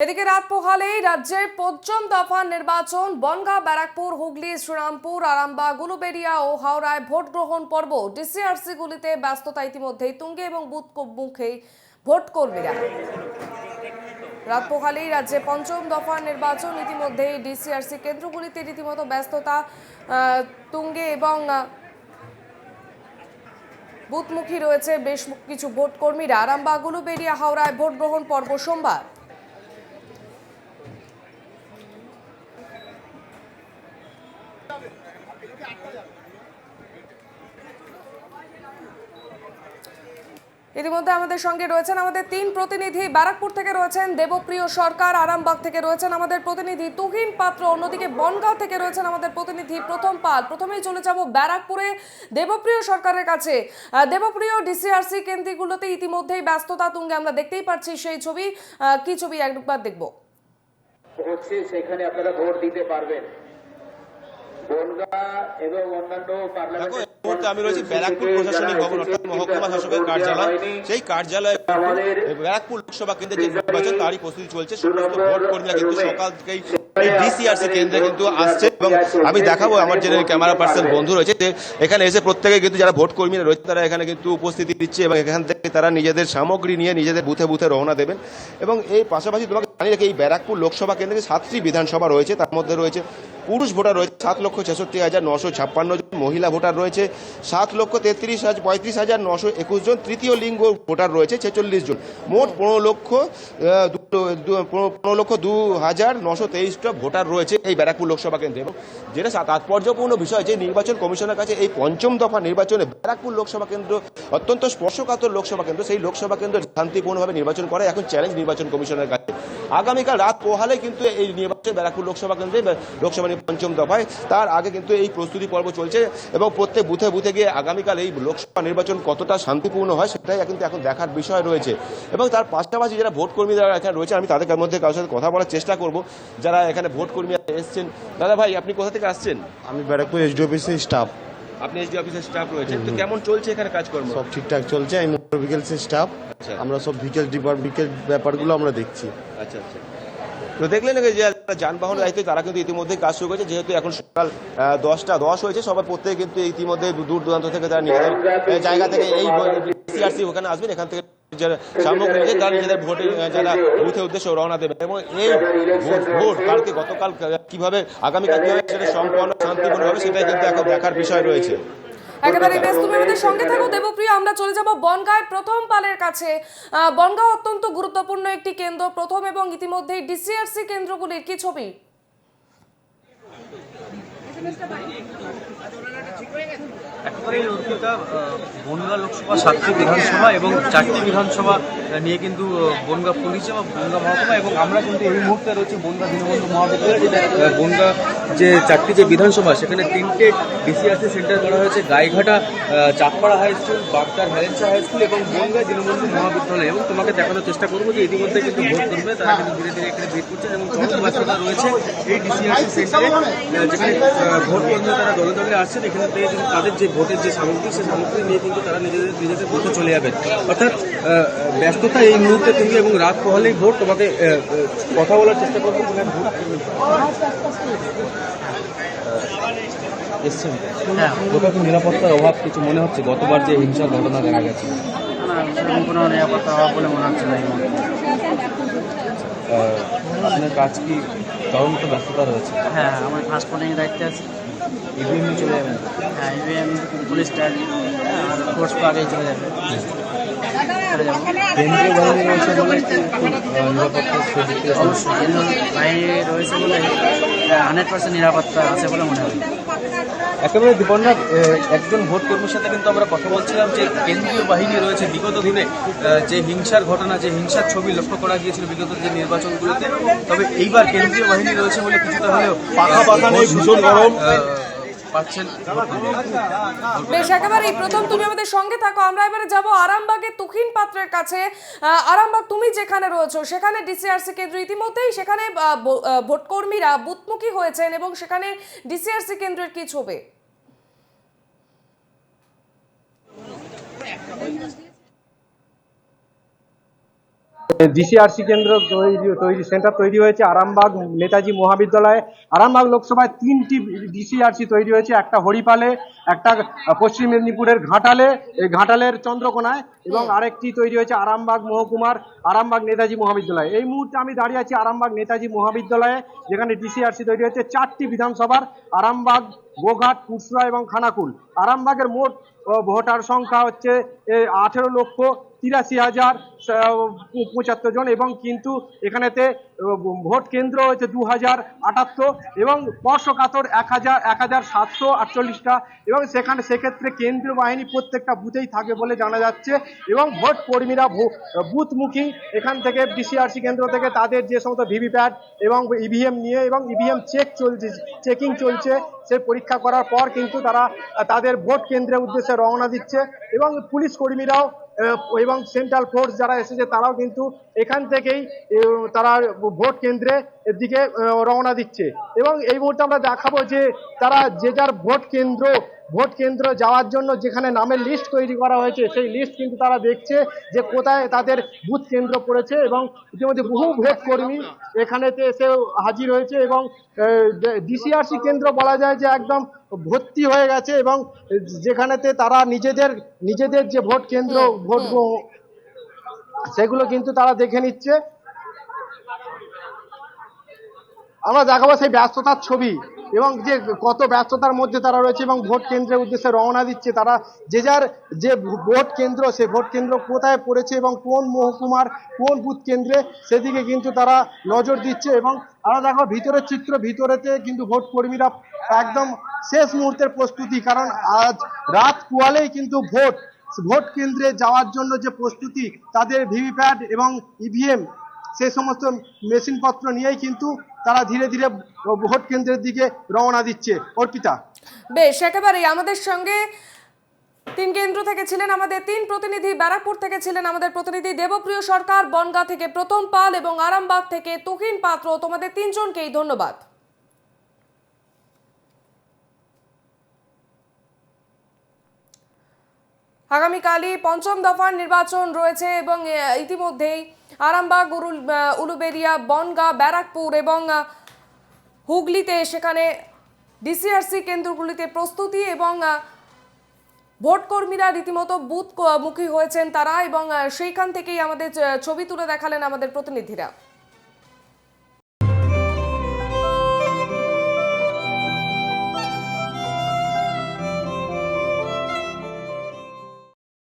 এদিকে রাত পোহালেই রাজ্যের পঞ্চম দফা নির্বাচন বনগাঁ, ব্যারাকপুর, হুগলি, শ্রীরামপুর, আরামবাগ, উলুবেড়িয়া ও হাওড়ায় ভোট গ্রহণ পর্ব। ডিসিআরসি গুলিতে ব্যস্ততা ইতিমধ্যেই তুঙ্গে এবং বুথ মুখে ভোট কর্মীরা। রাত পোহালেই রাজ্যে পঞ্চম দফা নির্বাচন ইতিমধ্যেই ডিসিআরসি কেন্দ্রগুলিতে রীতিমতো ব্যস্ততা তুঙ্গে এবং বুথমুখী রয়েছে বেশ কিছু ভোট কর্মীরা। আরামবাগ, উলুবেড়িয়া, হাওড়ায় ভোট গ্রহণ পর্ব সোমবার। ইতিমধ্যে আমাদের সঙ্গে রয়েছেন আমাদের তিন প্রতিনিধি। ব্যারাকপুর থেকে রয়েছেন দেবপ্রিয় সরকার, আরামবাগ থেকে রয়েছেন আমাদের প্রতিনিধি তুহিন পাত্র, অন্যদিকে বনগাঁ থেকে রয়েছেন আমাদের প্রতিনিধি প্রথম পাল। প্রথমেই চলে যাব ব্যারাকপুরে দেবপ্রিয় সরকারের কাছে। দেবপ্রিয়, ডিসিআরসি কেন্দ্রগুলোতে ইতিমধ্যেই ব্যস্ততা তুঙ্গে আমরা দেখতেই পাচ্ছি সেই ছবি। কি ছবি একবার দেখব? সেখানে আপনারা ভোট দিতে পারবেন। আমি রয়েছি ব্যারাকপুর প্রশাসনিক ভবন অর্থাৎ মহকুমা শাসকের কার্যালয়। সেই কার্যালয়ে ব্যারাকপুর লোকসভা কেন্দ্রে যে নির্বাচন তারই প্রস্তুতি চলছে। সমস্ত ভোট কর্মীরা কিন্তু সকাল থেকেই ডিসিআরসি কেন্দ্রে কিন্তু আসছে এবং আমি দেখাবো আমার যে ক্যামেরা পার্সন বন্ধু রয়েছে এখানে এসে প্রত্যেকে কিন্তু যারা ভোট কর্মীরা রয়েছে তারা এখানে কিন্তু উপস্থিতি দিচ্ছে এবং এখান থেকে তারা নিজেদের সামগ্রী নিয়ে নিজেদের বুথে বুথে রওনা দেবেন। এবং এই পাশাপাশি তোমাকে জানিয়ে রাখি এই ব্যারাকপুর লোকসভা কেন্দ্রে 7টি বিধানসভা রয়েছে, তার মধ্যে রয়েছে পুরুষ ভোটার রয়েছে 7,66,956 জন, মহিলা ভোটার রয়েছে 7,33,35,921 জন, তৃতীয় লিঙ্গ ভোটার রয়েছে 46 জন। মোট 15,02,923টা ভোটার রয়েছে এই ব্যারাকপুর লোকসভা কেন্দ্রে। এবং যেটা তাৎপর্যপূর্ণ বিষয় যে নির্বাচন কমিশনের কাছে এই পঞ্চম দফা নির্বাচনে ব্যারাকপুর লোকসভা কেন্দ্র অত্যন্ত স্পর্শকাতর লোকসভা কেন্দ্র, সেই লোকসভা কেন্দ্র শান্তিপূর্ণভাবে নির্বাচন করে এখন চ্যালেঞ্জ নির্বাচন কমিশনের কাছে। আগামীকাল রাত পোহালে কিন্তু এই নির্বাচন ব্যারাকপুর লোকসভা কেন্দ্রে লোকসভা পঞ্চম দফায়, তার আগে কিন্তু এই প্রস্তুতি পর্ব চলছে এবং প্রত্যেক বুথে বুথে গিয়ে আগামীকাল এই লোকসভা নির্বাচন কতটা শান্তিপূর্ণ হয় সেটাই কিন্তু এখন দেখার বিষয় রয়েছে। এবং তার পাশাপাশি যারা ভোট কর্মীরা এখানে রয়েছে আমি তাদের মধ্যে কারোর সাথে কথা বলার চেষ্টা করব যারা এখানে ভোট কর্মী এসছেন। দাদা ভাই, আপনি কোথা থেকে আসছেন? আমি ব্যারাকপুর এসডি অফিসের স্টাফ। আপনি এসডি অফিসের স্টাফ রয়েছেন, তো কেমন চলছে এখানে কাজকর্ম? সব ঠিকঠাক চলছে। আমি মোটর ভেহিকেলসের স্টাফ। আমরা সব ভেহিকেল ব্যাপারগুলো আমরা দেখছি। আচ্ছা আচ্ছা, তো দেখলেন যে যানবাহন দায়িত্বে তারা কিন্তু ইতিমধ্যে কাজ শুরু করেছে। যেহেতু এখন সকাল 10:10 হয়েছে, সবার প্রত্যেকে কিন্তু ইতিমধ্যে দূর দূরান্ত থেকে তারা নিজেদের জায়গা থেকে এই ডিসিআরসি ওখানে আসবেন, এখান থেকে যারা সামগ্রী রয়েছে তারা নিজেদের ভোটে যারা বুথের উদ্দেশ্যে রওনা দেবেন। এবং এই ভোট কালকে গতকাল কিভাবে আগামীকাল কিভাবে সেটা সম্পূর্ণ শান্তিপূর্ণ হবে সেটাই কিন্তু এখন দেখার বিষয় রয়েছে। একেবারে বেশ, তুমি আমাদের সঙ্গে থাকো দেবপ্রিয়। আমরা চলে যাব বনগাঁয় প্রথম পালের কাছে। বনগাঁ অত্যন্ত গুরুত্বপূর্ণ একটি কেন্দ্র, প্রথম এবং ইতিমধ্যেই ডিসিআরসি কেন্দ্রগুলির কি ছবি? একেবারেই অর্পিতা, বনগাঁ লোকসভা 7টি বিধানসভা এবং 4টি বিধানসভা নিয়ে কিন্তু বনগাঁ পুলিশ এবং বনগাঁ মহকুমা, এবং আমরা কিন্তু এই মুহূর্তে রয়েছি বনগাঁ দীনবন্ধু মহাবিদ্যালয়ে। বনগাঁ যে 4টি যে বিধানসভা সেখানে 3টে ডিসিআরসি সেন্টার করা হয়েছে, গাইঘাটা চাঁদপাড়া হাই স্কুল, বাগদার হেলেন্সা হাই স্কুল এবং বনগাঁ দীনবন্ধু মহাবিদ্যালয়। এবং তোমাকে দেখানোর চেষ্টা করবো যে ইতিমধ্যে কিন্তু ভোট করবে তারা কিন্তু ধীরে ধীরে এখানে ভিড় করছেন এবং চরম ব্যস্ততা রয়েছে এই ডিসিআরসি সেন্টারে, যেখানে ভোট কর্মীরা তারা দলে দলে আসছেন। এখানে তাদের যে ভোটের যে সামগ্রী সেই সামগ্রী নিয়ে কিন্তু তারা নিজেদের ভোটে চলে যাবেন। অর্থাৎ ব্যস্ততা এই মুহূর্তে তুমি এবং রাত পোহালেই ভোট। তোমাকে কথা বলার চেষ্টা করবো। এসছেন, হ্যাঁ, কোথাও কি নিরাপত্তার অভাব কিছু মনে হচ্ছে? গতবার যে হিংসার ঘটনা দেখা গেছে, সেরকম কোনো নিরাপত্তার অভাব বলে মনে হচ্ছে না। আপনার কাজ কি চরমত ব্যস্ততা রয়েছে? হ্যাঁ, আমার ফার্স্ট পোলিং দায়িত্বে আছে। ইভিএম চলে যাবেন? হ্যাঁ, ইভিএম পুলিশটা আর ফোর্স তো আগেই চলে যাবে। কেন্দ্রীয় বাহিনী রয়েছে বলে নিরাপত্তা অবশ্যই কেন্দ্রীয় বাহিনী রয়েছে বলে 100% নিরাপত্তা আছে বলে মনে হয়। একেবারে দীপনরা, একজন ভোট কর্মীর সাথে কিন্তু আমরা কথা বলছিলাম যে কেন্দ্রীয় বাহিনী রয়েছে। বিগত দিনে যে হিংসার ঘটনা, যে হিংসার ছবি লক্ষ্য করা গিয়েছিল বিগত যে নির্বাচনগুলোতে, তবে এইবার কেন্দ্রীয় বাহিনী রয়েছে বলে কিছুটা হলেও পাখা নেই, ভীষণ গরম পাচ্ছেন। বেশ, একেবারে এই প্রথম তুমি আমাদের সঙ্গে থাকো। আমরা এবারে যাব আরামবাগের তুহিন পাত্রের কাছে। আরামবাগ, তুমি যেখানে রয়েছো সেখানে ডিসিআরসি কেন্দ্র, ইতিমধ্যেই সেখানে ভোটকর্মীরা বুথমুখী হয়েছেন এবং সেখানে ডিসিআরসি কেন্দ্রের কি ছবি? ডিসিআরসি কেন্দ্র তৈরি সেন্টার তৈরি হয়েছে আরামবাগ নেতাজি মহাবিদ্যালয়ে। আরামবাগ লোকসভায় 3টি ডিসিআরসি তৈরি হয়েছে, একটা হরিপালে, একটা পশ্চিম মেদিনীপুরের ঘাটালে, এই ঘাটালের চন্দ্রকোনায়, এবং আরেকটি তৈরি হয়েছে আরামবাগ মহকুমার আরামবাগ নেতাজি মহাবিদ্যালয়ে। এই মুহূর্তে আমি দাঁড়িয়ে আছি আরামবাগ নেতাজি মহাবিদ্যালয়ে, যেখানে ডিসিআরসি তৈরি হয়েছে 4টি বিধানসভার, আরামবাগ, গোঘাট, কুশরা এবং খানাকুল। আরামবাগের মোট ভোটার সংখ্যা হচ্ছে 18,83,075 জন, এবং কিন্তু এখানেতে ভোট কেন্দ্র হচ্ছে 2078, এবং স্পর্শকাতর 1,748টা, এবং সেক্ষেত্রে কেন্দ্রীয় বাহিনী প্রত্যেকটা বুথেই থাকে বলে জানা যাচ্ছে। এবং ভোট কর্মীরা বুথমুখী এখান থেকে ডিসিআরসি কেন্দ্র থেকে তাদের যে সমস্ত ভিভিপ্যাট এবং ইভিএম নিয়ে, এবং ইভিএম চেকিং চলছে, সে পরীক্ষা করার পর কিন্তু তারা তাদের ভোট কেন্দ্রের উদ্দেশ্যে রওনা দিচ্ছে। এবং পুলিশ কর্মীরাও এবং সেন্ট্রাল ফোর্স যারা এসেছে তারাও কিন্তু এখান থেকেই তারা ভোট কেন্দ্রের দিকে রওনা দিচ্ছে। এবং এই মুহূর্তে আমরা দেখাবো যে তারা যে যার ভোট কেন্দ্র যাওয়ার জন্য যেখানে নামের লিস্ট তৈরি করা হয়েছে, সেই লিস্ট কিন্তু তারা দেখছে যে কোথায় তাদের বুথ কেন্দ্র পড়েছে। এবং ইতিমধ্যে বহু ভোট কর্মী এখানেতে এসে হাজির হয়েছে, এবং ডিসিআরসি কেন্দ্র বলা যায় যে একদম ভর্তি হয়ে গেছে, এবং যেখানেতে তারা নিজেদের যে ভোট কেন্দ্র ভোট সেগুলো কিন্তু তারা দেখে নিচ্ছে। আমরা দেখাবো সেই ব্যস্ততার ছবি, এবং যে কত ব্যস্ততার মধ্যে তারা রয়েছে, এবং ভোট কেন্দ্রের উদ্দেশ্যে রওনা দিচ্ছে। তারা যে যার যে ভোট কেন্দ্র, সে ভোট কেন্দ্র কোথায় পড়েছে এবং কোন মহকুমার কোন বুথ কেন্দ্রে, সেদিকে কিন্তু তারা নজর দিচ্ছে। এবং আমরা দেখো ভিতরের চিত্র, ভিতরেতে কিন্তু ভোট কর্মীরা একদম শেষ মুহূর্তের প্রস্তুতি, কারণ আজ রাত পোয়ালেই কিন্তু ভোট কেন্দ্রে যাওয়ার জন্য যে প্রস্তুতি, তাদের ভিভিপ্যাট এবং ইভিএম সেই সমস্ত মেশিনপত্র নিয়েই কিন্তু তারা ধীরে ধীরে ভোট কেন্দ্রের দিকে রওনা দিচ্ছে। অর্পিতা। বেশ, একেবারেই আমাদের সঙ্গে 3 কেন্দ্র থেকে ছিলেন আমাদের 3 প্রতিনিধি। ব্যারাকপুর থেকে ছিলেন আমাদের প্রতিনিধি দেবপ্রিয় সরকার, বনগাঁ থেকে প্রথম পাল এবং আরামবাগ থেকে তুহিন পাত্র। তোমাদের 3 জনকেই ধন্যবাদ। আগামীকালই পঞ্চম দফার নির্বাচন রয়েছে, এবং ইতিমধ্যেই আরামবাগ, উলুবেড়িয়া, বনগাঁ, ব্যারাকপুর এবং হুগলিতে সেখানে ডিসিআরসি কেন্দ্রগুলিতে প্রস্তুতি, এবং ভোট কর্মীরা রীতিমতো বুথ মুখী হয়েছেন তারা, এবং সেইখান থেকেই আমাদের ছবি তুলে দেখালেন আমাদের প্রতিনিধিরা।